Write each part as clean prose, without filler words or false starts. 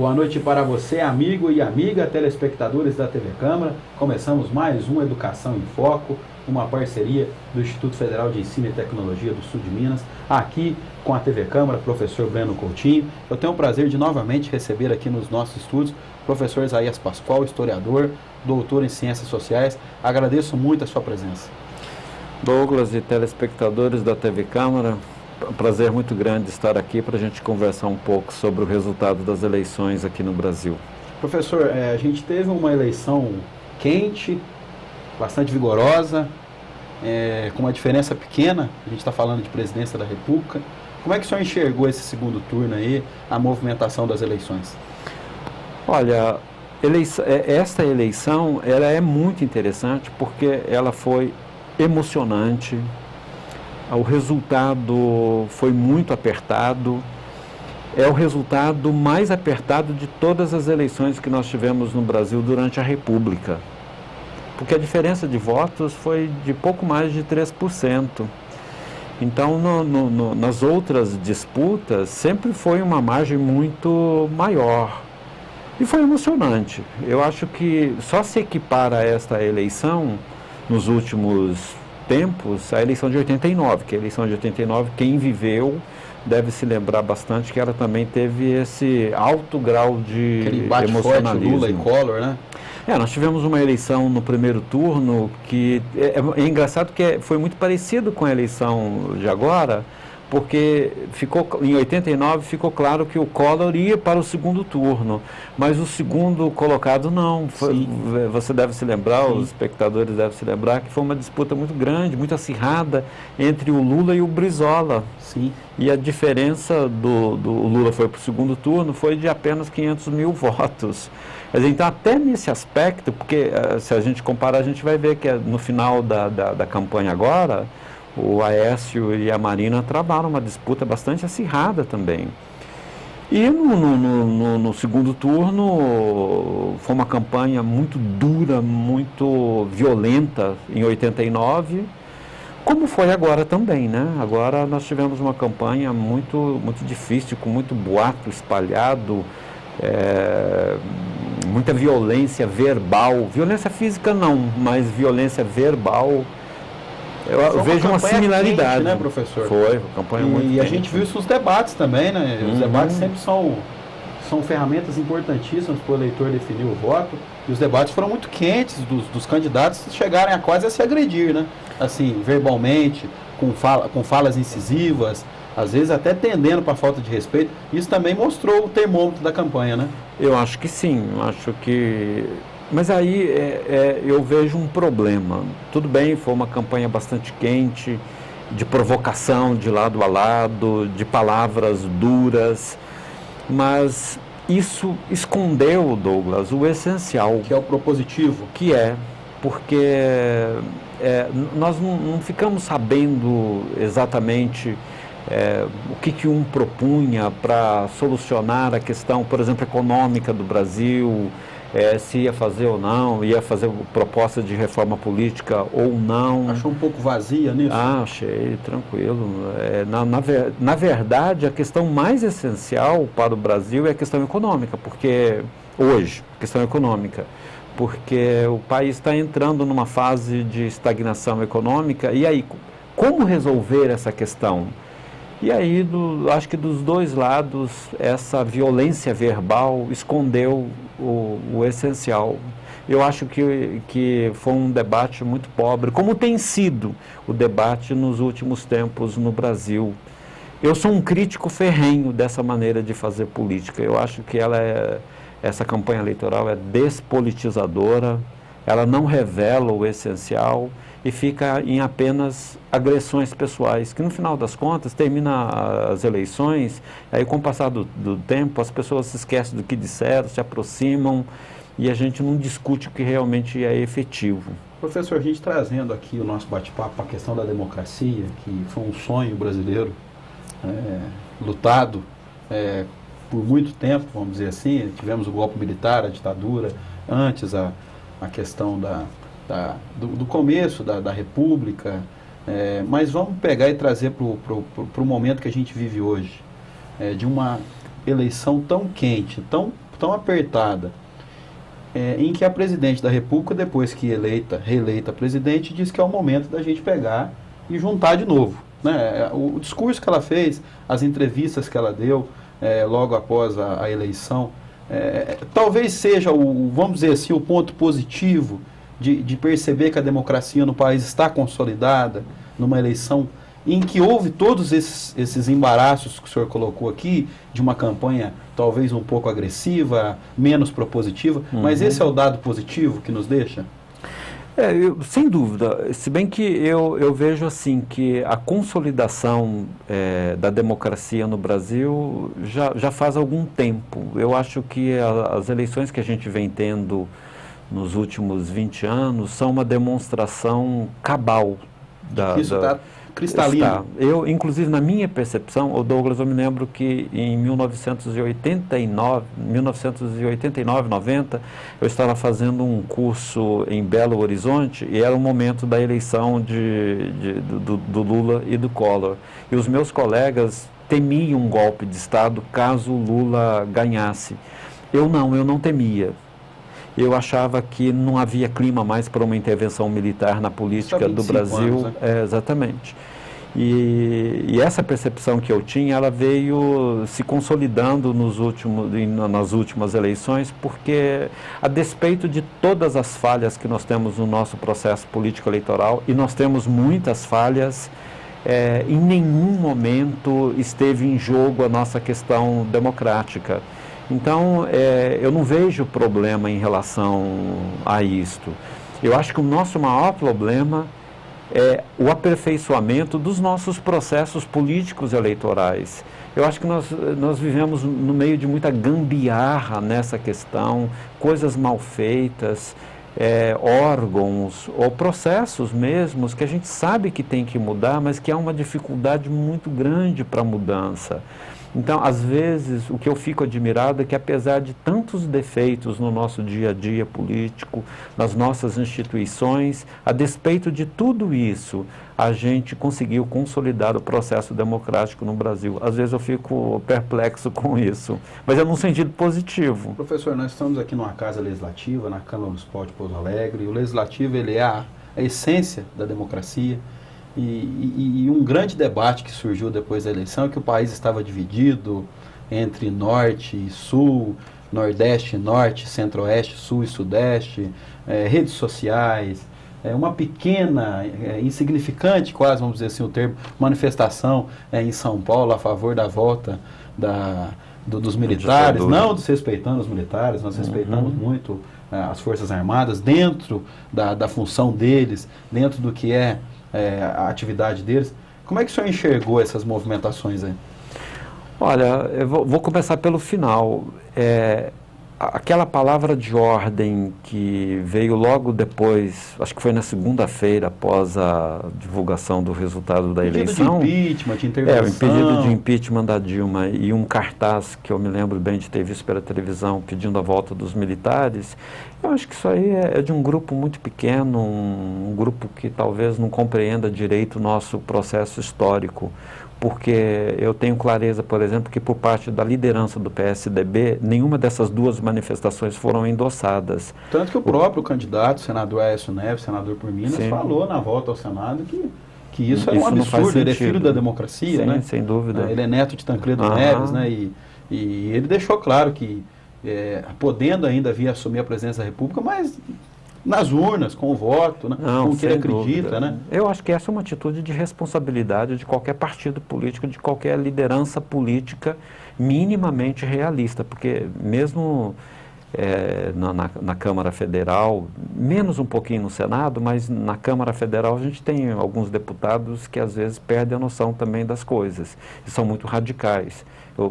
Boa noite para você, amigo e amiga, telespectadores da TV Câmara. Começamos mais uma Educação em Foco, uma parceria do Instituto Federal de Ensino e Tecnologia do Sul de Minas, aqui com a TV Câmara, professor Breno Coutinho. Eu tenho o prazer de novamente receber aqui nos nossos estúdios o professor Isaías Pascoal, historiador, doutor em Ciências Sociais. Agradeço muito a sua presença. Douglas e telespectadores da TV Câmara, é um prazer muito grande estar aqui para a gente conversar um pouco sobre o resultado das eleições aqui no Brasil. Professor, a gente teve uma eleição quente, bastante vigorosa, com uma diferença pequena. A gente está falando de presidência da República. Como é que o senhor enxergou esse segundo turno aí, a movimentação das eleições? Olha, esta eleição ela é muito interessante porque ela foi emocionante. O resultado foi muito apertado, é o resultado mais apertado de todas as eleições que nós tivemos no Brasil durante a República, porque a diferença de votos foi de pouco mais de 3%. Então, nas outras disputas, sempre foi uma margem muito maior. E foi emocionante. Eu acho que só se equipara a esta eleição, nos últimos tempos, a eleição de 89, que a eleição de 89, quem viveu deve se lembrar bastante que ela também teve esse alto grau de emocionalismo. Lula e Collor, né? Nós tivemos uma eleição no primeiro turno que é engraçado que foi muito parecido com a eleição de agora, porque em 89 ficou claro que o Collor ia para o segundo turno, mas o segundo colocado não. Você deve se lembrar, sim, os espectadores devem se lembrar que foi uma disputa muito grande, muito acirrada entre o Lula e o Brizola. Sim. E a diferença do Lula foi para o segundo turno foi de apenas 500 mil votos. Então, até nesse aspecto, porque se a gente comparar, a gente vai ver que no final da campanha agora, o Aécio e a Marina travaram uma disputa bastante acirrada também. E no segundo turno foi uma campanha muito dura, muito violenta em 89, como foi agora também, né? Agora nós tivemos uma campanha muito difícil, com muito boato espalhado, muita violência verbal, violência física não, mas violência verbal. Eu vejo uma similaridade, quente, né, professor? Foi uma campanha muito quente. E a gente viu isso nos debates também, né? Os debates sempre são ferramentas importantíssimas para o eleitor definir o voto. E os debates foram muito quentes, dos candidatos chegarem a quase a se agredir, né? Assim, verbalmente, com falas incisivas, às vezes até tendendo para a falta de respeito. Isso também mostrou o termômetro da campanha, né? Eu acho que sim, acho que... Mas aí eu vejo um problema. Tudo bem, foi uma campanha bastante quente, de provocação de lado a lado, de palavras duras, mas isso escondeu, Douglas, o essencial. Que é o propositivo. Que porque nós não ficamos sabendo exatamente o que um propunha para solucionar a questão, por exemplo, econômica do Brasil, se ia fazer ou não, ia fazer proposta de reforma política ou não. Achou um pouco vazia nisso? Achei, tranquilo. Na verdade, a questão mais essencial para o Brasil é a questão econômica, porque hoje, questão econômica, porque o país está entrando numa fase de estagnação econômica, e aí, como resolver essa questão? E aí, acho que dos dois lados, essa violência verbal escondeu o essencial. Eu acho que foi um debate muito pobre, como tem sido o debate nos últimos tempos no Brasil. Eu sou um crítico ferrenho dessa maneira de fazer política. Eu acho que essa campanha eleitoral é despolitizadora, ela não revela o essencial e fica em apenas agressões pessoais, que no final das contas termina as eleições, aí com o passar do tempo as pessoas se esquecem do que disseram, se aproximam e a gente não discute o que realmente é efetivo. Professor, a gente trazendo aqui o nosso bate-papo para a questão da democracia, que foi um sonho brasileiro lutado por muito tempo, vamos dizer assim. Tivemos o golpe militar, a ditadura, antes a questão do começo da República, mas vamos pegar e trazer para o momento que a gente vive hoje, de uma eleição tão quente, tão apertada, em que a presidente da República, depois que reeleita presidente, diz que é o momento da gente pegar e juntar de novo, né? O discurso que ela fez, as entrevistas que ela deu logo após a eleição, talvez seja vamos dizer assim, o ponto positivo de perceber que a democracia no país está consolidada numa eleição em que houve todos esses embaraços que o senhor colocou aqui, de uma campanha talvez um pouco agressiva, menos propositiva, mas esse é o dado positivo que nos deixa? Sem dúvida, se bem que eu vejo assim que a consolidação da democracia no Brasil já faz algum tempo. Eu acho que as eleições que a gente vem tendo nos últimos 20 anos são uma demonstração cabal Isso está cristalino. Inclusive, na minha percepção, Douglas, eu me lembro que em 1989, 90, eu estava fazendo um curso em Belo Horizonte e era o momento da eleição do Lula e do Collor. E os meus colegas temiam um golpe de Estado caso o Lula ganhasse. Eu não temia. Eu achava que não havia clima mais para uma intervenção militar na política do Brasil. Anos, né? Exatamente. E essa percepção que eu tinha, ela veio se consolidando nas últimas eleições, porque, a despeito de todas as falhas que nós temos no nosso processo político eleitoral, e nós temos muitas falhas, em nenhum momento esteve em jogo a nossa questão democrática. Então, eu não vejo problema em relação a isto. Eu acho que o nosso maior problema é o aperfeiçoamento dos nossos processos políticos eleitorais. Eu acho que nós vivemos no meio de muita gambiarra nessa questão, coisas mal feitas, órgãos ou processos mesmos que a gente sabe que tem que mudar, mas que há uma dificuldade muito grande para a mudança. Então, às vezes, o que eu fico admirado é que, apesar de tantos defeitos no nosso dia a dia político, nas nossas instituições, a despeito de tudo isso, a gente conseguiu consolidar o processo democrático no Brasil. Às vezes eu fico perplexo com isso, mas é num sentido positivo. Professor, nós estamos aqui numa casa legislativa, na Câmara Municipal de Pouso Alegre, e o legislativo ele é a essência da democracia. E um grande debate que surgiu depois da eleição é que o país estava dividido entre norte e sul, nordeste e norte, centro-oeste, sul e sudeste, redes sociais, uma pequena, insignificante quase, vamos dizer assim o termo, manifestação em São Paulo a favor da volta dos militares, não desrespeitando os militares, nós respeitamos muito as Forças Armadas, dentro da função deles, dentro do que a atividade deles. Como é que o senhor enxergou essas movimentações aí? Olha, eu vou começar pelo final. Aquela palavra de ordem que veio logo depois, acho que foi na segunda-feira, após a divulgação do resultado da eleição. Pedido de impeachment, de intervenção. O pedido de impeachment da Dilma e um cartaz que eu me lembro bem de ter visto pela televisão pedindo a volta dos militares. Eu acho que isso aí é de um grupo muito pequeno, um grupo que talvez não compreenda direito o nosso processo histórico. Porque eu tenho clareza, por exemplo, que por parte da liderança do PSDB, nenhuma dessas duas manifestações foram endossadas. Tanto que o próprio candidato, senador Aécio Neves, senador por Minas, Sim. falou na volta ao Senado que isso é um absurdo, ele é filho da democracia, Sim, né? Sem dúvida. Ele é neto de Tancredo Neves, né? E ele deixou claro que, podendo ainda vir assumir a presidência da República, mas nas urnas, com o voto, né? Com o que ele acredita, né? Eu acho que essa é uma atitude de responsabilidade de qualquer partido político, de qualquer liderança política minimamente realista, porque mesmo na Câmara Federal, menos um pouquinho no Senado, mas na Câmara Federal a gente tem alguns deputados que às vezes perdem a noção também das coisas e são muito radicais.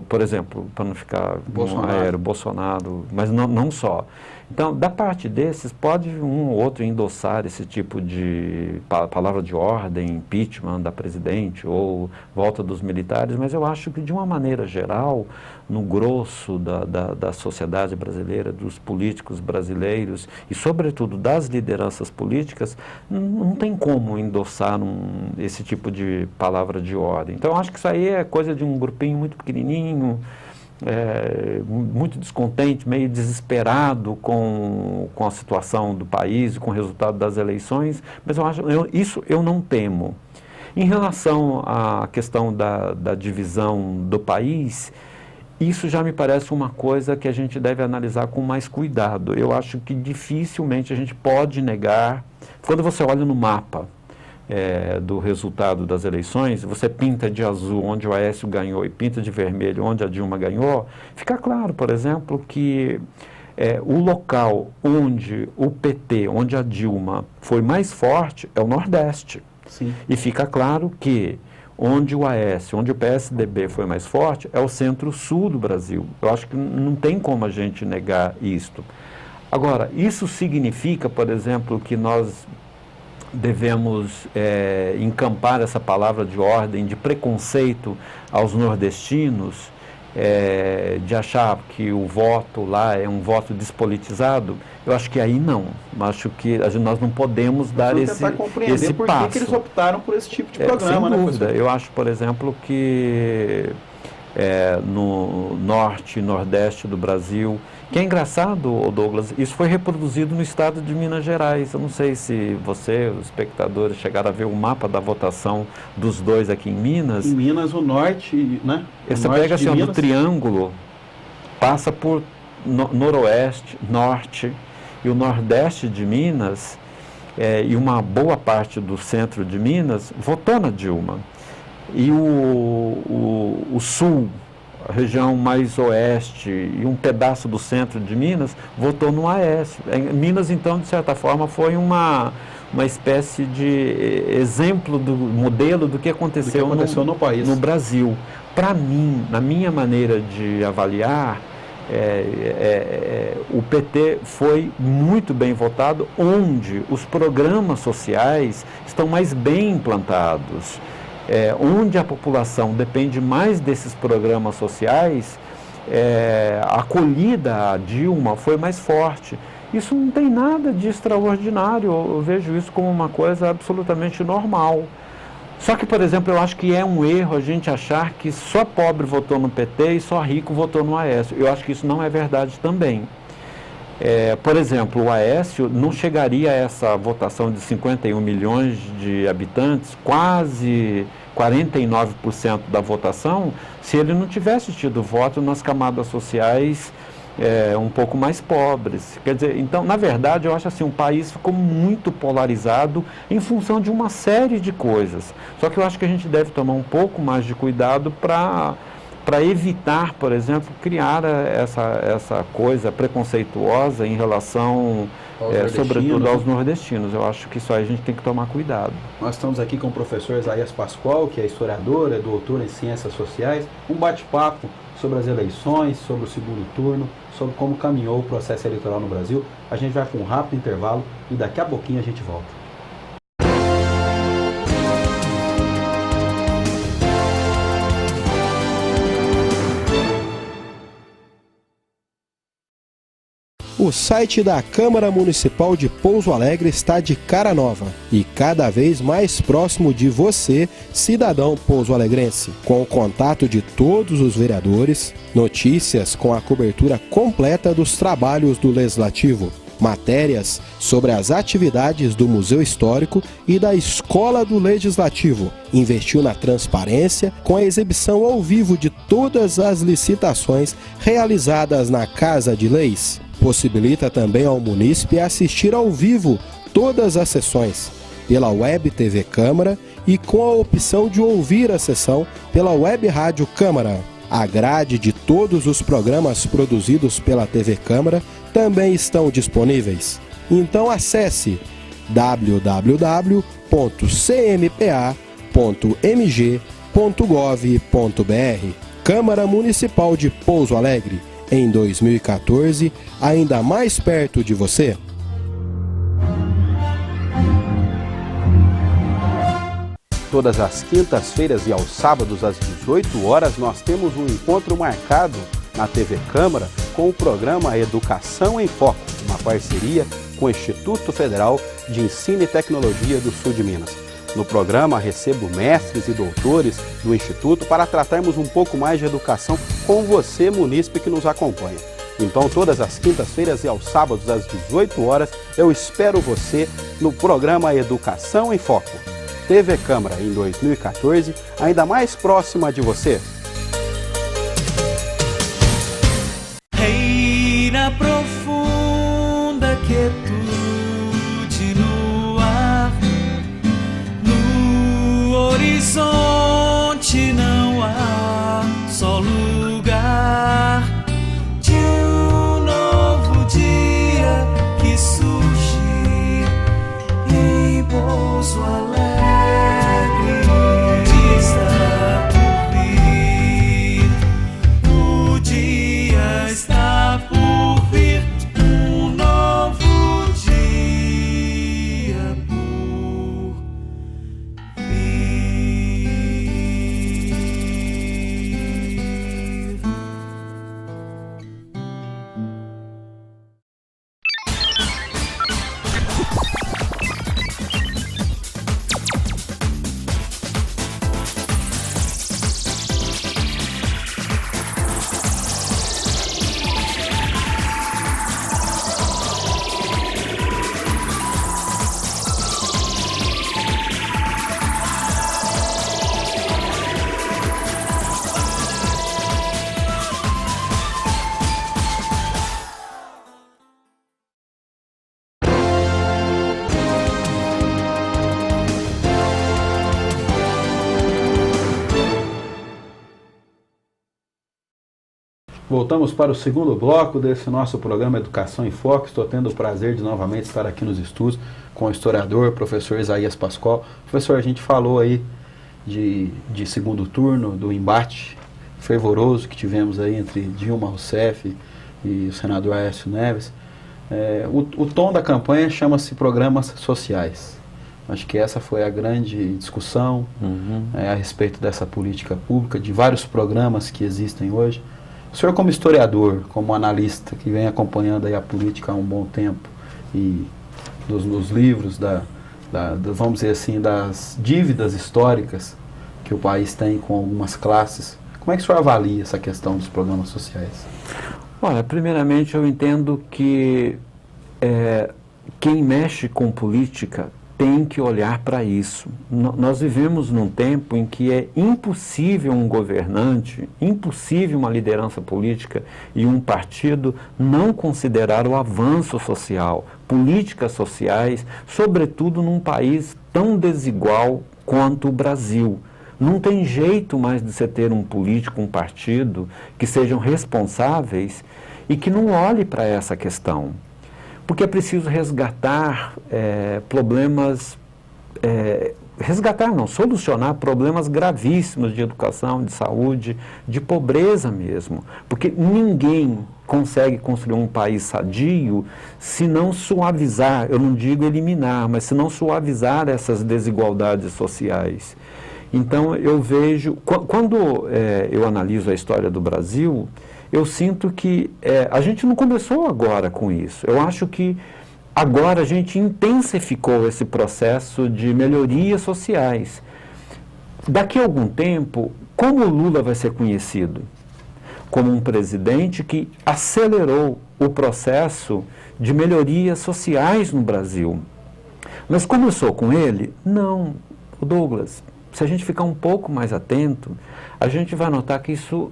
Por exemplo, para não ficar Bolsonaro, mas não só. Então, da parte desses, pode um ou outro endossar esse tipo de palavra de ordem, impeachment da presidente ou volta dos militares, mas eu acho que, de uma maneira geral, no grosso da sociedade brasileira, dos políticos brasileiros e, sobretudo, das lideranças políticas, não tem como endossar esse tipo de palavra de ordem. Então, eu acho que isso aí é coisa de um grupinho muito pequenininho, muito descontente, meio desesperado com a situação do país e com o resultado das eleições, mas isso eu não temo. Em relação à questão da divisão do país, isso já me parece uma coisa que a gente deve analisar com mais cuidado. Eu acho que dificilmente a gente pode negar, quando você olha no mapa do resultado das eleições, você pinta de azul onde o Aécio ganhou e pinta de vermelho onde a Dilma ganhou, fica claro, por exemplo, que o local onde o PT, onde a Dilma foi mais forte é o Nordeste. Sim. E fica claro que onde o Aécio, onde o PSDB foi mais forte, é o centro-sul do Brasil. Eu acho que não tem como a gente negar isto. Agora, isso significa, por exemplo, que nós devemos encampar essa palavra de ordem, de preconceito aos nordestinos, de achar que o voto lá é um voto despolitizado? Eu acho que aí não. Acho que nós não podemos dar esse passo. Por que eles optaram por esse tipo de programa, sem dúvida. Eu acho, por exemplo, que no norte e nordeste do Brasil, que é engraçado, Douglas, isso foi reproduzido no estado de Minas Gerais. Eu não sei se você, os espectadores, chegaram a ver o mapa da votação dos dois aqui em Minas. Em Minas, o norte, né? Você pega assim, do triângulo, passa por noroeste, norte e o nordeste de Minas, e uma boa parte do centro de Minas votou na Dilma. E o sul, a região mais oeste e um pedaço do centro de Minas votou no Aécio. Minas, então, de certa forma, foi uma espécie de exemplo, do modelo do que aconteceu no país, no Brasil. Para mim, na minha maneira de avaliar, o PT foi muito bem votado, onde os programas sociais estão mais bem implantados. Onde a população depende mais desses programas sociais, a acolhida a Dilma foi mais forte. Isso não tem nada de extraordinário, eu vejo isso como uma coisa absolutamente normal. Só que, por exemplo, eu acho que é um erro a gente achar que só pobre votou no PT e só rico votou no Aécio. Eu acho que isso não é verdade também. Por exemplo, o Aécio não chegaria a essa votação de 51 milhões de habitantes, quase 49% da votação, se ele não tivesse tido voto nas camadas sociais um pouco mais pobres. Quer dizer, então, na verdade, eu acho assim, o país ficou muito polarizado em função de uma série de coisas. Só que eu acho que a gente deve tomar um pouco mais de cuidado para evitar, por exemplo, criar essa coisa preconceituosa em relação, sobretudo, aos nordestinos. Eu acho que isso aí a gente tem que tomar cuidado. Nós estamos aqui com o professor Isaías Pascoal, que é historiador, é doutor em ciências sociais, um bate-papo sobre as eleições, sobre o segundo turno, sobre como caminhou o processo eleitoral no Brasil. A gente vai com um rápido intervalo e daqui a pouquinho a gente volta. O site da Câmara Municipal de Pouso Alegre está de cara nova e cada vez mais próximo de você, cidadão pouso-alegrense, com o contato de todos os vereadores, notícias com a cobertura completa dos trabalhos do Legislativo, matérias sobre as atividades do Museu Histórico e da Escola do Legislativo. Investiu na transparência com a exibição ao vivo de todas as licitações realizadas na Casa de Leis. Possibilita também ao munícipe assistir ao vivo todas as sessões pela Web TV Câmara e com a opção de ouvir a sessão pela Web Rádio Câmara. A grade de todos os programas produzidos pela TV Câmara também estão disponíveis. Então acesse www.cmpa.mg.gov.br. Câmara Municipal de Pouso Alegre, em 2014, ainda mais perto de você. Todas as quintas-feiras e aos sábados às 18 horas nós temos um encontro marcado na TV Câmara com o programa Educação em Foco, uma parceria com o Instituto Federal de Ensino e Tecnologia do Sul de Minas. No programa, recebo mestres e doutores do Instituto para tratarmos um pouco mais de educação com você, munícipe, que nos acompanha. Então, todas as quintas-feiras e aos sábados, às 18 horas, eu espero você no programa Educação em Foco. TV Câmara, em 2014, ainda mais próxima de você. Reina profunda quietude no ar, no horizonte não há só lugar de um novo dia que surge em Pouso Alegre. Está por vir, o dia está por vir, um novo dia por vir. Voltamos para o segundo bloco desse nosso programa Educação em Foco. Estou tendo o prazer de novamente estar aqui nos estúdios com o historiador, professor Isaías Pascoal. Professor, a gente falou aí de segundo turno, do embate fervoroso que tivemos aí entre Dilma Rousseff e o senador Aécio Neves. O tom da campanha chama-se programas sociais. Acho que essa foi a grande discussão a respeito dessa política pública, de vários programas que existem hoje. O senhor, como historiador, como analista que vem acompanhando aí a política há um bom tempo e nos livros vamos dizer assim, das dívidas históricas que o país tem com algumas classes, como é que o senhor avalia essa questão dos programas sociais? Olha, primeiramente eu entendo que quem mexe com política tem que olhar para isso. Nós vivemos num tempo em que é impossível um governante, impossível uma liderança política e um partido não considerar o avanço social, políticas sociais, sobretudo num país tão desigual quanto o Brasil. Não tem jeito mais de você ter um político, um partido, que sejam responsáveis e que não olhe para essa questão. Porque é preciso resgatar solucionar problemas gravíssimos de educação, de saúde, de pobreza mesmo. Porque ninguém consegue construir um país sadio se não suavizar, eu não digo eliminar, mas se não suavizar essas desigualdades sociais. Então eu vejo, quando eu analiso a história do Brasil, eu sinto que a gente não começou agora com isso. Eu acho que agora a gente intensificou esse processo de melhorias sociais. Daqui a algum tempo, como o Lula vai ser conhecido? Como um presidente que acelerou o processo de melhorias sociais no Brasil. Mas começou com ele? Não, Douglas. Se a gente ficar um pouco mais atento, a gente vai notar que isso...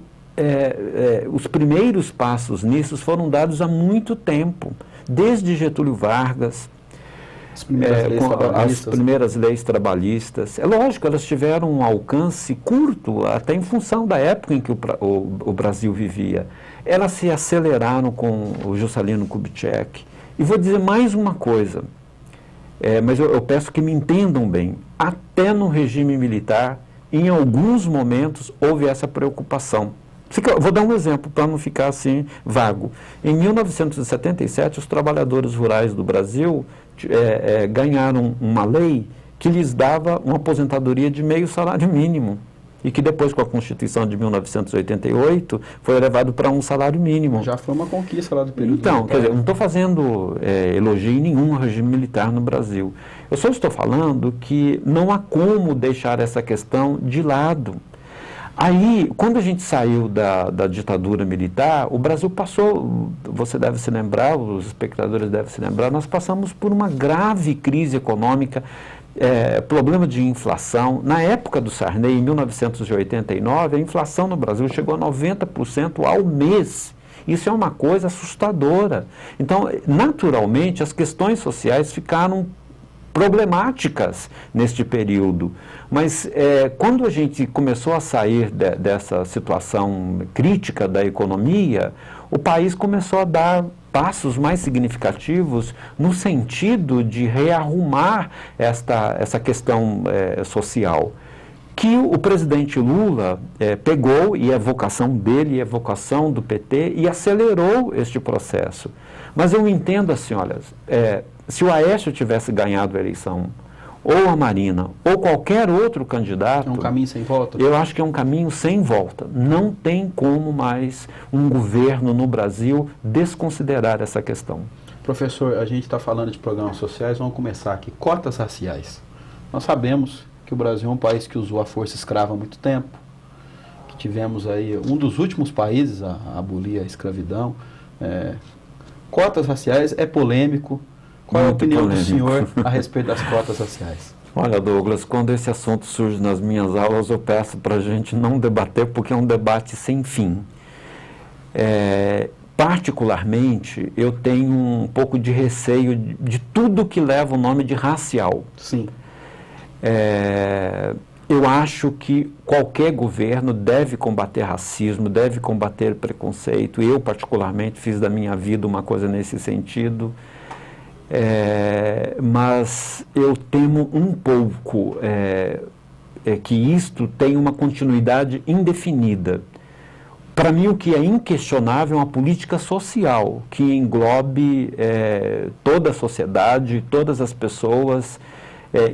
os primeiros passos nisso foram dados há muito tempo, desde Getúlio Vargas, as primeiras leis trabalhistas. É lógico, elas tiveram um alcance curto, até em função da época em que o Brasil vivia. Elas se aceleraram com o Juscelino Kubitschek. E vou dizer mais uma coisa, mas eu peço que me entendam bem. Até no regime militar, em alguns momentos, houve essa preocupação. Vou dar um exemplo para não ficar assim vago. Em 1977, os trabalhadores rurais do Brasil ganharam uma lei que lhes dava uma aposentadoria de meio salário mínimo. e que depois, com a Constituição de 1988, foi elevado para um salário mínimo. Já foi uma conquista lá do período. Então, quer dizer, eu não estou fazendo elogio em nenhum regime militar no Brasil. Eu só estou falando que não há como deixar essa questão de lado. Aí, quando a gente saiu da ditadura militar, o Brasil passou, você deve se lembrar, os espectadores devem se lembrar, nós passamos por uma grave crise econômica, problema de inflação. Na época do Sarney, em 1989, a inflação no Brasil chegou a 90% ao mês. Isso é uma coisa assustadora. Então, naturalmente, as questões sociais ficaram problemáticas neste período. Mas quando a gente começou a sair dessa situação crítica da economia, o país começou a dar passos mais significativos no sentido de rearrumar essa questão social, que o presidente Lula pegou, e é vocação dele, e é vocação do PT, e acelerou este processo. Mas eu entendo assim, olha, se o Aécio tivesse ganhado a eleição, ou a Marina, ou qualquer outro candidato... É um caminho sem volta? Eu acho que é um caminho sem volta. Não tem como mais um governo no Brasil desconsiderar essa questão. Professor, a gente está falando de programas sociais, vamos começar aqui. Cotas raciais. Nós sabemos que o Brasil é um país que usou a força escrava há muito tempo, que tivemos aí um dos últimos países a abolir a escravidão. Cotas raciais é polêmico. Qual é a opinião do senhor a respeito das cotas raciais? Olha, Douglas, quando esse assunto surge nas minhas aulas, eu peço para a gente não debater, porque é um debate sem fim. Particularmente, eu tenho um pouco de receio de tudo que leva o nome de racial. Sim. Eu acho que qualquer governo deve combater racismo, deve combater preconceito. Eu, particularmente, fiz da minha vida uma coisa nesse sentido. Mas eu temo um pouco que isto tenha uma continuidade indefinida. Para mim, o que é inquestionável é uma política social que englobe toda a sociedade, todas as pessoas,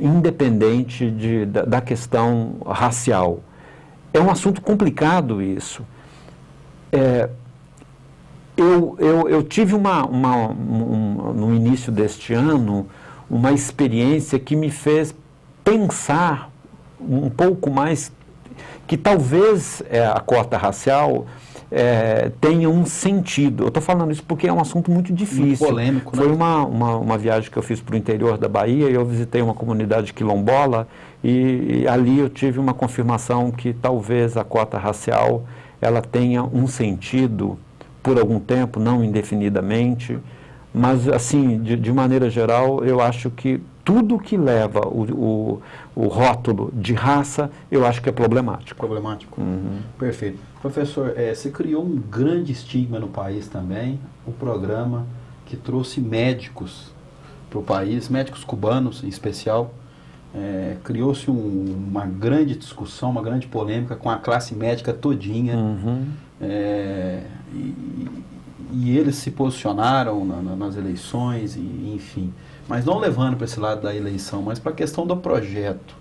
independente da questão racial. É um assunto complicado isso. Eu tive no início deste ano, uma experiência que me fez pensar um pouco mais, que talvez a cota racial tenha um sentido. Eu estou falando isso porque é um assunto muito difícil. Muito polêmico, né? Foi uma viagem que eu fiz para o interior da Bahia, e eu visitei uma comunidade quilombola, e ali eu tive uma confirmação que talvez a cota racial ela tenha um sentido por algum tempo, não indefinidamente, mas, assim, de maneira geral, eu acho que tudo que leva o rótulo de raça, eu acho que é problemático. Problemático? Uhum. Perfeito. Professor, você criou um grande estigma no país também, o programa que trouxe médicos para o país, médicos cubanos em especial. Criou-se uma grande discussão, uma grande polêmica com a classe médica todinha. Uhum. E eles se posicionaram nas eleições, enfim. Mas não levando para esse lado da eleição, mas para a questão do projeto.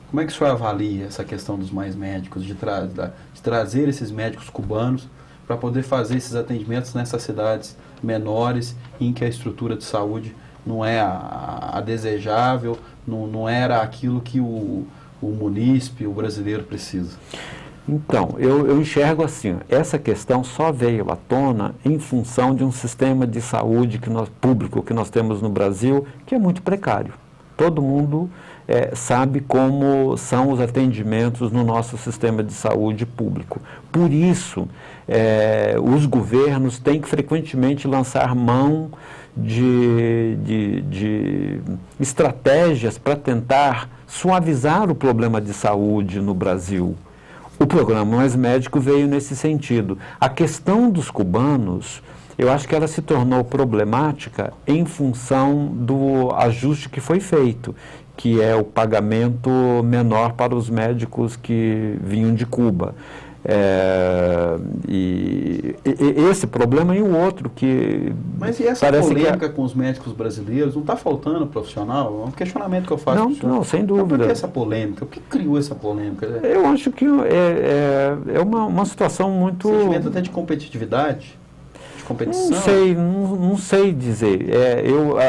Como é que o senhor avalia essa questão dos mais médicos, de trazer esses médicos cubanos para poder fazer esses atendimentos nessas cidades menores, em que a estrutura de saúde não é a desejável, não era aquilo que o munícipe, o brasileiro precisa? Então, eu enxergo assim, essa questão só veio à tona em função de um sistema de saúde público que nós temos no Brasil, que é muito precário. Todo mundo sabe como são os atendimentos no nosso sistema de saúde público. Por isso, os governos têm que frequentemente lançar mão de estratégias para tentar suavizar o problema de saúde no Brasil. O programa Mais Médico veio nesse sentido. A questão dos cubanos, eu acho que ela se tornou problemática em função do ajuste que foi feito, que é o pagamento menor para os médicos que vinham de Cuba. E esse problema e o outro que... Mas e essa parece polêmica com os médicos brasileiros? Não está faltando profissional? É um questionamento que eu faço. Não, sem dúvida. Por que essa polêmica? O que criou essa polêmica? Eu acho que é uma situação muito... Sentimento até de competitividade? Competição? Não sei dizer.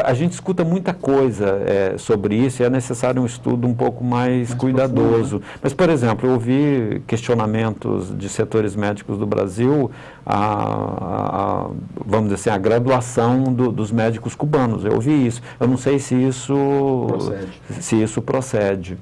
A gente escuta muita coisa sobre isso e é necessário um estudo um pouco mais cuidadoso. Profundo, né? Mas, por exemplo, eu ouvi questionamentos de setores médicos do Brasil, vamos dizer assim, a graduação dos médicos cubanos. Eu ouvi isso. Eu não sei se isso procede.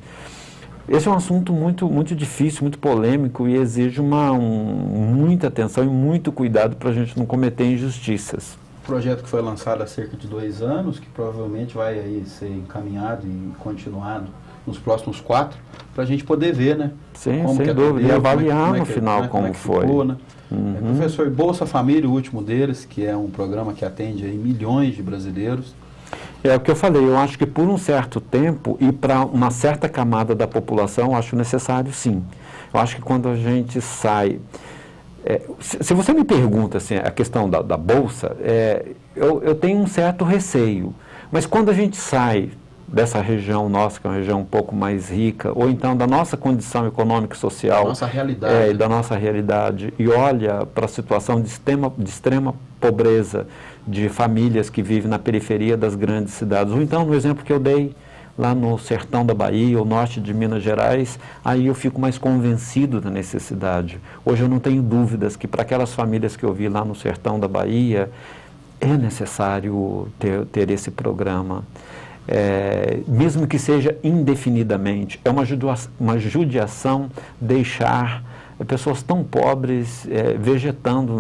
Esse é um assunto muito difícil, muito polêmico e exige muita atenção e muito cuidado para a gente não cometer injustiças. Projeto que foi lançado há cerca de 2 anos, que provavelmente vai aí ser encaminhado e continuado nos próximos 4, para a gente poder ver, né? Sim, sem dúvida, e avaliar no final como foi. Ficou, né? Professor, Bolsa Família, o último deles, que é um programa que atende aí milhões de brasileiros. É o que eu falei, eu acho que por um certo tempo e para uma certa camada da população, eu acho necessário sim. Eu acho que quando a gente sai... se você me pergunta assim, a questão da Bolsa, eu tenho um certo receio. Mas quando a gente sai dessa região nossa, que é uma região um pouco mais rica, ou então da nossa condição econômica e social, nossa realidade. Da nossa realidade, e olha para a situação de extrema pobreza de famílias que vivem na periferia das grandes cidades, ou então no exemplo que eu dei, lá no sertão da Bahia, ou norte de Minas Gerais, aí eu fico mais convencido da necessidade. Hoje eu não tenho dúvidas que para aquelas famílias que eu vi lá no sertão da Bahia, é necessário ter esse programa. Mesmo que seja indefinidamente, é uma judiação deixar pessoas tão pobres vegetando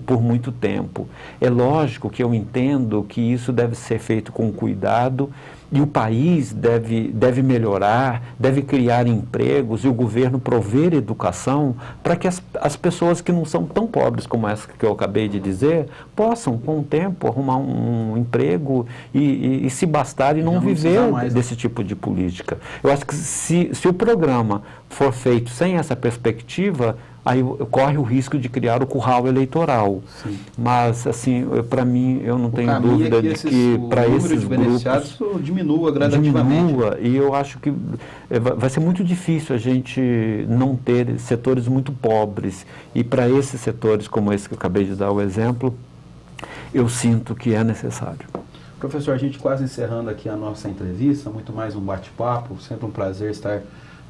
por muito tempo. É lógico que eu entendo que isso deve ser feito com cuidado e o país deve melhorar, deve criar empregos e o governo prover educação para que as pessoas que não são tão pobres como essa que eu acabei de dizer possam, com o tempo, arrumar um emprego e se bastar e não viver desse tipo de política. Eu acho que se o programa for feito sem essa perspectiva, aí corre o risco de criar o curral eleitoral. Sim. Mas, assim, para mim, eu não tenho dúvida de que para esses grupos diminua gradativamente. E eu acho que vai ser muito difícil a gente não ter setores muito pobres. E para esses setores, como esse que eu acabei de dar o exemplo, eu sinto que é necessário. Professor, a gente quase encerrando aqui a nossa entrevista, muito mais um bate-papo, sempre um prazer estar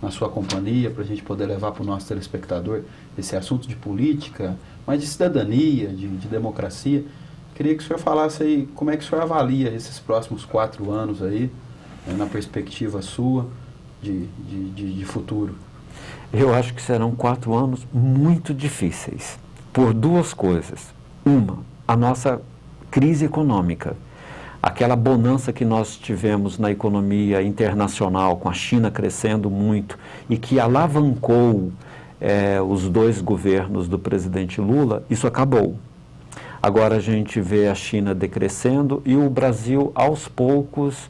na sua companhia, para a gente poder levar para o nosso telespectador esse assunto de política, mas de cidadania, de democracia. Queria que o senhor falasse aí como é que o senhor avalia esses próximos 4 anos aí, na perspectiva sua de futuro. Eu acho que serão 4 anos muito difíceis, por 2 coisas. Uma, a nossa crise econômica. Aquela bonança que nós tivemos na economia internacional, com a China crescendo muito e que alavancou os 2 governos do presidente Lula, isso acabou. Agora a gente vê a China decrescendo e o Brasil, aos poucos,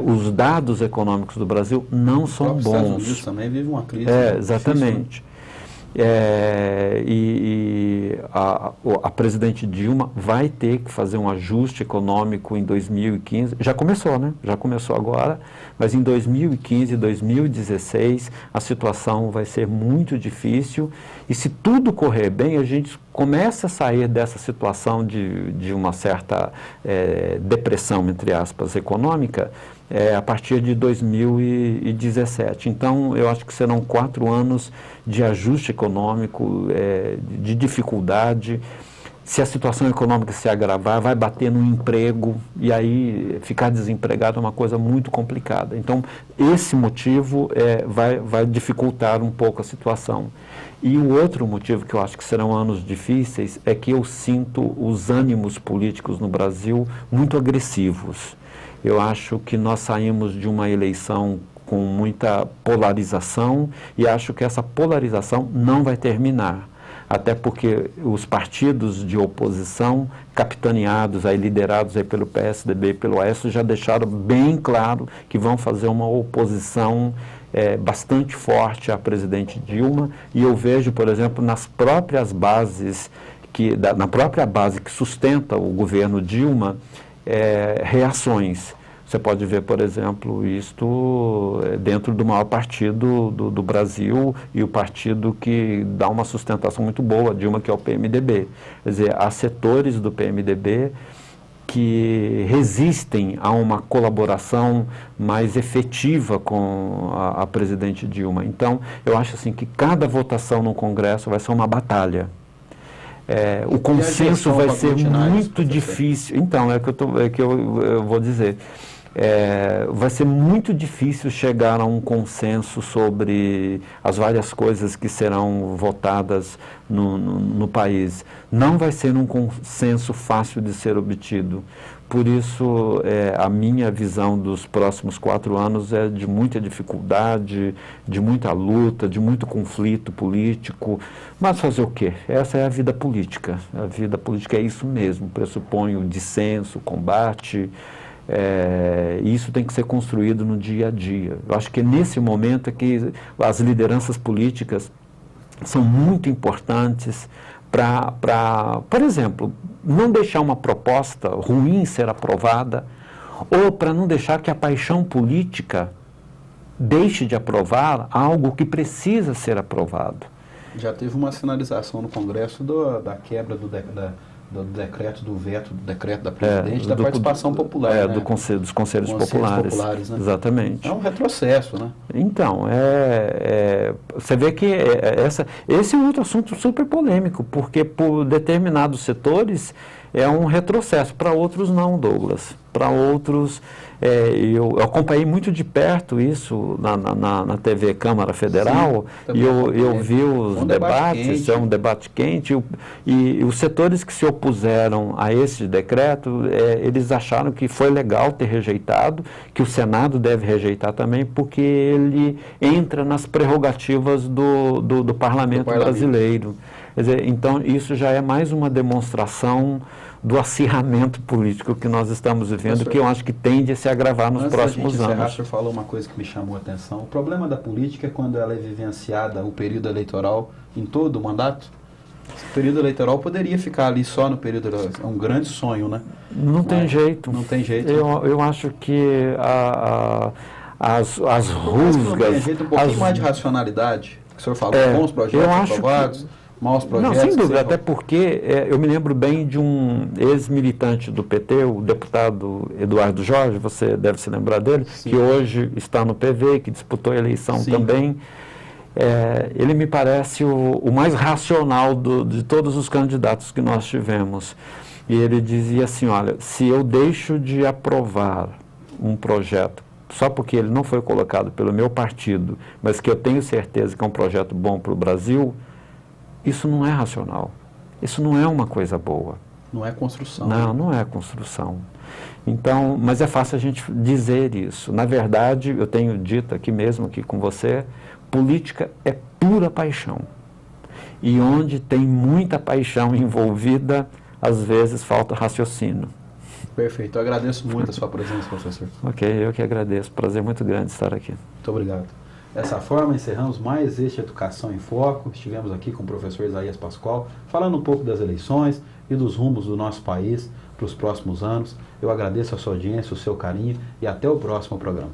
os dados econômicos do Brasil não são bons. Os Estados Unidos também vive uma crise. Exatamente. A presidente Dilma vai ter que fazer um ajuste econômico em 2015, já começou, né? Já começou agora, mas em 2015, 2016, a situação vai ser muito difícil e se tudo correr bem, a gente começa a sair dessa situação de uma certa depressão, entre aspas, econômica, a partir de 2017. Então, eu acho que serão 4 anos de ajuste econômico, de dificuldade. Se a situação econômica se agravar, vai bater no emprego e aí ficar desempregado é uma coisa muito complicada. Então, esse motivo vai dificultar um pouco a situação. E o outro motivo que eu acho que serão anos difíceis é que eu sinto os ânimos políticos no Brasil muito agressivos. Eu acho que nós saímos de uma eleição com muita polarização e acho que essa polarização não vai terminar. Até porque os partidos de oposição, capitaneados, liderados pelo PSDB e pelo Aécio, já deixaram bem claro que vão fazer uma oposição bastante forte à presidente Dilma, e eu vejo, por exemplo, nas próprias bases, na própria base que sustenta o governo Dilma, reações. Você pode ver, por exemplo, isto dentro do maior partido do Brasil e o partido que dá uma sustentação muito boa, Dilma, que é o PMDB. Quer dizer, há setores do PMDB que resistem a uma colaboração mais efetiva com a presidente Dilma. Então, eu acho assim que cada votação no Congresso vai ser uma batalha. O consenso vai ser muito difícil. Então, é que eu vou dizer. Vai ser muito difícil chegar a um consenso sobre as várias coisas que serão votadas no país. Não vai ser um consenso fácil de ser obtido. Por isso, a minha visão dos próximos 4 anos é de muita dificuldade, de muita luta, de muito conflito político. Mas fazer o quê? Essa é a vida política. A vida política é isso mesmo, pressupõe o dissenso, o combate. Isso tem que ser construído no dia a dia. Eu acho que nesse momento é que as lideranças políticas são muito importantes para, por exemplo, não deixar uma proposta ruim ser aprovada, ou para não deixar que a paixão política deixe de aprovar algo que precisa ser aprovado. Já teve uma sinalização no Congresso da quebra do decreto do veto, do decreto da presidente, da participação popular. Né? Dos conselhos populares. Né? Exatamente. É um retrocesso, né? Então, você vê que esse é um outro assunto super polêmico, porque por determinados setores é um retrocesso, para outros não, Douglas. Para outros, eu acompanhei muito de perto isso na TV Câmara Federal. Sim, e eu vi os debates, é um debate quente, e os setores que se opuseram a esse decreto, eles acharam que foi legal ter rejeitado, que o Senado deve rejeitar também, porque ele entra nas prerrogativas do Parlamento brasileiro. Quer dizer, então, isso já é mais uma demonstração do acirramento político que nós estamos vivendo, que eu acho que tende a se agravar nos próximos anos. O senhor falou uma coisa que me chamou a atenção. O problema da política é quando ela é vivenciada, o período eleitoral, em todo o mandato. Esse período eleitoral poderia ficar ali só no período eleitoral. É um grande sonho, né? Não tem jeito. Não tem jeito. Eu acho que as rusgas... Não tem jeito, um pouquinho mais de racionalidade. O senhor falou, bons projetos aprovados... Maus projetos. Não, sem dúvida, até porque eu me lembro bem de um ex-militante do PT, o deputado Eduardo Jorge, você deve se lembrar dele, sim, que hoje está no PV, que disputou a eleição, sim, também. Ele me parece o mais racional de todos os candidatos que nós tivemos. E ele dizia assim, olha, se eu deixo de aprovar um projeto só porque ele não foi colocado pelo meu partido, mas que eu tenho certeza que é um projeto bom para o Brasil, isso não é racional. Isso não é uma coisa boa. Não é construção. Não é construção. Então, mas é fácil a gente dizer isso. Na verdade, eu tenho dito aqui mesmo, aqui com você, política é pura paixão. E onde tem muita paixão envolvida, às vezes falta raciocínio. Perfeito. Eu agradeço muito a sua presença, professor. Ok, eu que agradeço. Prazer muito grande estar aqui. Muito obrigado. Dessa forma, encerramos mais este Educação em Foco. Estivemos aqui com o professor Isaías Pascoal, falando um pouco das eleições e dos rumos do nosso país para os próximos anos. Eu agradeço a sua audiência, o seu carinho e até o próximo programa.